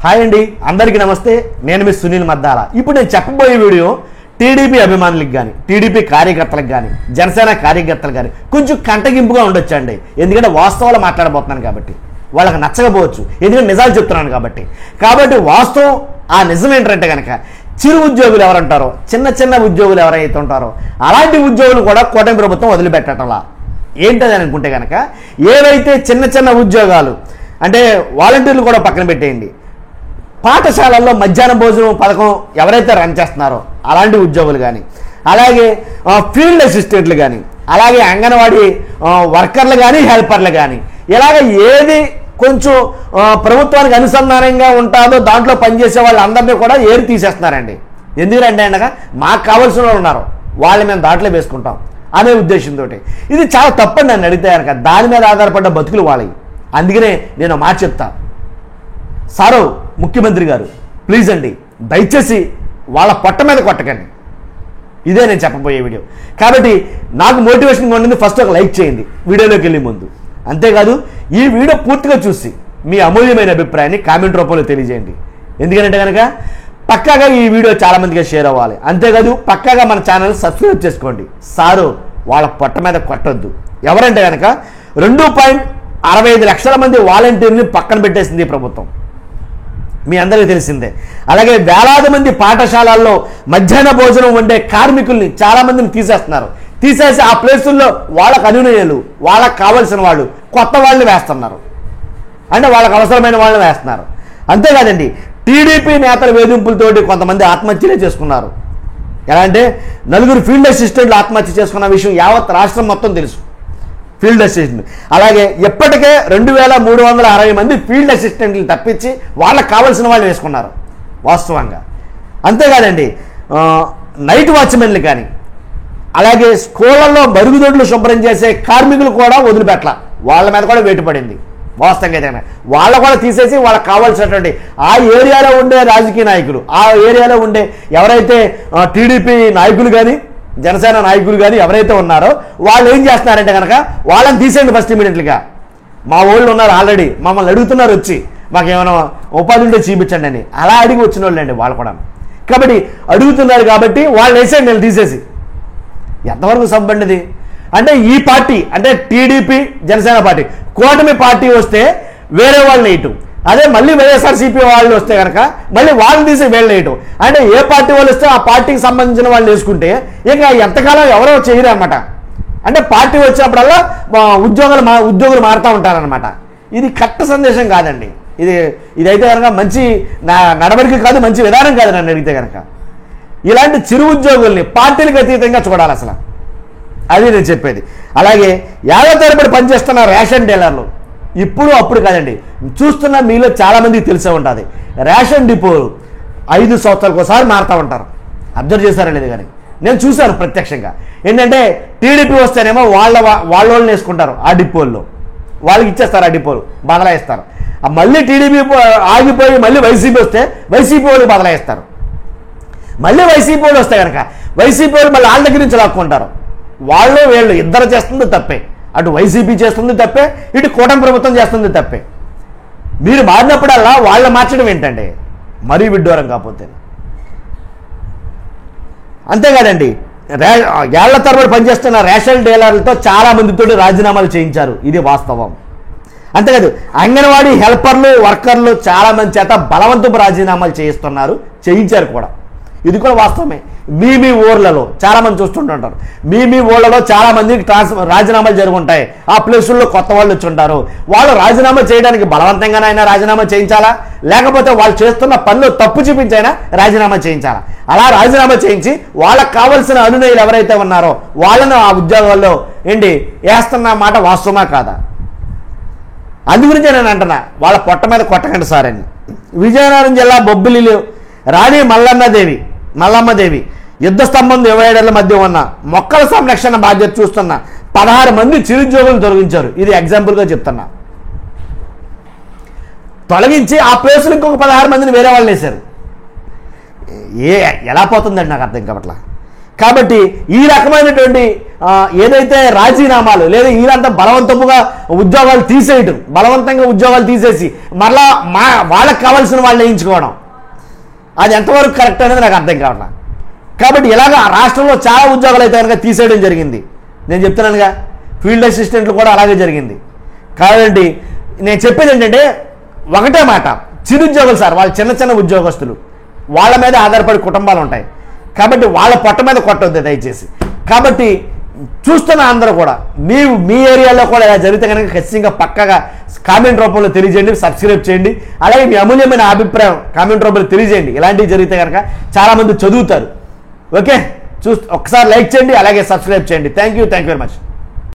Hi అండి, అందరికీ నమస్తే. నేను మీ సునీల్ మద్దాల. ఇప్పుడు నేను చెప్పబోయే వీడియో టీడీపీ అభిమానులకు కానీ, టీడీపీ కార్యకర్తలకు కానీ, జనసేన కార్యకర్తలకు కానీ కొంచెం కంటగింపుగా ఉండొచ్చు అండి. ఎందుకంటే వాస్తవాలు మాట్లాడబోతున్నాను కాబట్టి. వాళ్ళకి నచ్చకపోవచ్చు, ఎందుకంటే నిజాలు చెప్తున్నాను కాబట్టి వాస్తవం ఆ నిజం ఏంటంటే కనుక చిరు ఉద్యోగులు ఎవరంటారో, చిన్న చిన్న ఉద్యోగులు ఎవరైతే ఉంటారో అలాంటి ఉద్యోగులు కూడా కూటమి ప్రభుత్వం వదిలిపెట్టటలా. ఏంటని అనుకుంటే కనుక ఏవైతే చిన్న చిన్న ఉద్యోగాలు అంటే వాలంటీర్లు కూడా పక్కన పెట్టేయండి, పాఠశాలల్లో మధ్యాహ్న భోజనం పథకం ఎవరైతే రన్ చేస్తున్నారో అలాంటి ఉద్యోగులు కానీ, అలాగే ఫీల్డ్ అసిస్టెంట్లు కానీ, అలాగే అంగన్వాడీ వర్కర్లు కానీ, హెల్పర్లు కానీ, ఇలాగ ఏది కొంచెం ప్రభుత్వానికి అనుసంధానంగా ఉంటుందో దాంట్లో పనిచేసే వాళ్ళందరినీ కూడా ఏరి తీసేస్తున్నారండి. ఎందుకంటే అనగా మాకు కావాల్సిన వాళ్ళు ఉన్నారు, వాళ్ళు మేము దాంట్లో వేసుకుంటాం అనే ఉద్దేశంతో. ఇది చాలా తప్పండి నన్ను అడిగితే కనుక. దాని మీద ఆధారపడ్డ బతుకులు వాళ్ళవి. అందుకనే నేను మాట చెప్తా, సారు ముఖ్యమంత్రి గారు ప్లీజ్ అండి, దయచేసి వాళ్ళ పొట్ట మీద కొట్టకండి. ఇదే నేను చెప్పబోయే వీడియో. కాబట్టి నాకు మోటివేషన్గా ఉంటుంది. ఫస్ట్ ఒక లైక్ చేయండి వీడియోలోకి వెళ్ళే ముందు. అంతేకాదు ఈ వీడియో పూర్తిగా చూసి మీ అమూల్యమైన అభిప్రాయాన్ని కామెంట్ రూపంలో తెలియజేయండి. ఎందుకంటే కనుక పక్కాగా ఈ వీడియో చాలామందిగా షేర్ అవ్వాలి. అంతేకాదు పక్కాగా మన ఛానల్ సబ్స్క్రైబ్ చేసుకోండి. సారు వాళ్ళ పొట్ట మీద కొట్టొద్దు. ఎవరంటే కనుక 2.65 లక్షల మంది వాలంటీర్ని పక్కన పెట్టేసింది ఈ ప్రభుత్వం, మీ అందరికీ తెలిసిందే. అలాగే వేలాది మంది పాఠశాలల్లో మధ్యాహ్న భోజనం వండే కార్మికుల్ని చాలామందిని తీసేస్తున్నారు. తీసేసి ఆ ప్లేసుల్లో వాళ్ళకు అనునయులు, వాళ్ళకు కావలసిన వాళ్ళు, కొత్త వాళ్ళని వేస్తున్నారు. అంటే వాళ్ళకు అవసరమైన వాళ్ళని వేస్తున్నారు. అంతేకాదండి, టీడీపీ నేతల వేధింపులతోటి కొంతమంది ఆత్మహత్యలే చేసుకున్నారు. ఎలా అంటే 4 ఫీల్డ్ అసిస్టెంట్లు ఆత్మహత్య చేసుకున్న విషయం యావత్ రాష్ట్రం మొత్తం తెలుసు. ఫీల్డ్ అసిస్టెంట్ అలాగే ఎప్పటికే 2360 మంది ఫీల్డ్ అసిస్టెంట్లు తప్పించి వాళ్ళకి కావాల్సిన వాళ్ళు వేసుకున్నారు వాస్తవంగా. అంతేకాదండి, నైట్ వాచ్మెన్లు కానీ, అలాగే స్కూళ్ళల్లో మరుగుదొడ్లు శుభ్రం చేసే కార్మికులు కూడా వదిలిపెట్టాల, వాళ్ళ మీద కూడా వేటు పడింది వాస్తవంగా. ఏదైనా వాళ్ళు కూడా తీసేసి వాళ్ళకి కావాల్సినటువంటి ఆ ఏరియాలో ఉండే రాజకీయ నాయకులు, ఆ ఏరియాలో ఉండే ఎవరైతే టీడీపీ నాయకులు కానీ, జనసేన నాయకులు కానీ ఎవరైతే ఉన్నారో వాళ్ళు ఏం చేస్తున్నారంటే కనుక వాళ్ళని తీసేయండి ఫస్ట్ ఇమీడియట్లీగా. మా వాళ్ళు ఉన్నారు ఆల్రెడీ, మమ్మల్ని అడుగుతున్నారు వచ్చి మాకేమైనా ఉపాధి ఉంటే చూపించండి అని. అలా అడిగి వచ్చిన వాళ్ళు అండి వాళ్ళు కూడా. కాబట్టి అడుగుతున్నారు కాబట్టి వాళ్ళు వేసేయండి, వాళ్ళు తీసేసి. ఎంతవరకు సబ్బండిది అంటే ఈ పార్టీ అంటే టీడీపీ జనసేన పార్టీ కూటమి పార్టీ వస్తే వేరే వాళ్ళని వేయటం, అదే మళ్ళీ వైఎస్ఆర్సీపీ వాళ్ళు వస్తే కనుక మళ్ళీ వాళ్ళని తీసి వీళ్ళని వేయటం. అంటే ఏ పార్టీ వాళ్ళు వస్తే ఆ పార్టీకి సంబంధించిన వాళ్ళు వేసుకుంటే ఇక ఎంతకాలం ఎవరో చేయరు అనమాట. అంటే పార్టీ వచ్చినప్పుడల్లా ఉద్యోగులు మారుతూ ఉంటారనమాట. ఇది కరెక్ట్ సందేశం కాదండి. ఇదైతే కనుక మంచి నడవడిక కాదు, మంచి విధానం కాదు నన్ను అడిగితే కనుక. ఇలాంటి చిరు ఉద్యోగుల్ని పార్టీలకు అతీతంగా చూడాలి అసలు, అది నేను చెప్పేది. అలాగే ఏళ్ల తరబడి పనిచేస్తున్న రేషన్ డీలర్లు ఇప్పుడు అప్పుడు కాదండి, చూస్తున్న మీలో చాలామందికి తెలిసే ఉంటుంది. రేషన్ డిపోలు 5 సంవత్సరాలకు ఒకసారి మారుతూ ఉంటారు. అబ్జర్వ్ చేశారా లేదు కానీ నేను చూశాను ప్రత్యక్షంగా. ఏంటంటే టీడీపీ వస్తేనేమో వాళ్ళని వేసుకుంటారు ఆ డిపోల్లో, వాళ్ళకి ఇచ్చేస్తారు, ఆ డిపోలు బదలాయిస్తారు. మళ్ళీ టీడీపీ ఆగిపోయి మళ్ళీ వైసీపీ వస్తే వైసీపీ వాళ్ళకి బదలాయిస్తారు. మళ్ళీ వైసీపీ వాళ్ళు వస్తే కనుక వైసీపీ వాళ్ళు మళ్ళీ వాళ్ళ దగ్గర నుంచి లాక్కుంటారు. వాళ్ళు వీళ్ళు ఇద్దరు చేస్తుంది తప్పే. అటు వైసీపీ చేస్తుంది తప్పే, ఇటు కూటమి ప్రభుత్వం చేస్తుంది తప్పే. మీరు మారినప్పుడల్లా వాళ్ళ మార్చడం ఏంటండి, మరీ విడ్డూరం కాకపోతే. అంతేకాదండి, ఏళ్ల తరబడి పనిచేస్తున్న రేషన్ డీలర్లతో చాలా మందితో రాజీనామాలు చేయించారు, ఇది వాస్తవం. అంతేకాదు, అంగన్వాడీ హెల్పర్లు వర్కర్లు చాలా మంది చేత బలవంతపు రాజీనామాలు చేయిస్తున్నారు, చేయించారు కూడా, ఇది కూడా వాస్తవమే. మీ ఊర్లలో చాలా మంది చూస్తుంటుంటారు. మీ ఊళ్ళలో చాలా మందికి రాజీనామాలు జరుగుంటాయి. ఆ ప్లేసుల్లో కొత్త వాళ్ళు వచ్చి ఉంటారు. వాళ్ళు రాజీనామా చేయడానికి బలవంతంగానైనా రాజీనామా చేయించాలా, లేకపోతే వాళ్ళు చేస్తున్న పనులు తప్పు చూపించైనా రాజీనామా చేయించాలా. అలా రాజీనామా చేయించి వాళ్ళకి కావాల్సిన అనునయులు ఎవరైతే ఉన్నారో వాళ్ళను ఆ ఉద్యోగాల్లో వేస్తున్న మాట వాస్తవమా కాదా? అందుగురించే నేను అంటున్నా, వాళ్ళ పొట్ట మీద కొట్టకండి సార్ అని. విజయనగరం జిల్లా బొబ్బిలిలో రాణి మల్లమ్మదేవి యుద్ధ స్తంభం డివైడర్ల మధ్య ఉన్న మొక్కల సంరక్షణ బాధ్యత చూస్తున్న 16 మంది చిరుద్యోగులను తొలగించారు. ఇది ఎగ్జాంపుల్గా చెప్తున్నా. తొలగించి ఆ ప్లేసులు ఇంకొక 16 మందిని వేరే వాళ్ళు వేశారు. ఎలా పోతుందండి నాకు అర్థం కావట్లా. కాబట్టి ఈ రకమైనటువంటి ఏదైతే రాజీనామాలు లేదా వీళ్ళంతా బలవంతంగా ఉద్యోగాలు తీసేయటం, బలవంతంగా ఉద్యోగాలు తీసేసి మరలా వాళ్ళకి కావాల్సిన వాళ్ళు వేయించుకోవడం, అది ఎంతవరకు కరెక్ట్ అనేది నాకు అర్థం కావట్లా. కాబట్టి ఇలాగ రాష్ట్రంలో చాలా ఉద్యోగాలు అయితే కనుక తీసేయడం జరిగింది. నేను చెప్తున్నానుగా, ఫీల్డ్ అసిస్టెంట్లు కూడా అలాగే జరిగింది. కాబట్టి నేను చెప్పేది ఏంటంటే ఒకటే మాట, చిరుద్యోగులు సార్, వాళ్ళు చిన్న చిన్న ఉద్యోగస్తులు, వాళ్ళ మీద ఆధారపడి కుటుంబాలు ఉంటాయి. కాబట్టి వాళ్ళ పొట్ట మీద కొట్టొద్దు దయచేసి. కాబట్టి చూస్తున్న అందరూ కూడా మీ ఏరియాలో కూడా ఇలా జరిగితే కనుక ఖచ్చితంగా పక్కగా కామెంట్ రూపంలో తెలియజేయండి, సబ్స్క్రైబ్ చేయండి. అలాగే మీ అమూల్యమైన అభిప్రాయం కామెంట్ రూపంలో తెలియజేయండి. ఇలాంటివి జరిగితే కనుక చాలామంది చదువుతారు. ఓకే, ఒకసారి లైక్ చేయండి, అలాగే సబ్స్క్రైబ్ చేయండి. Thank you very much.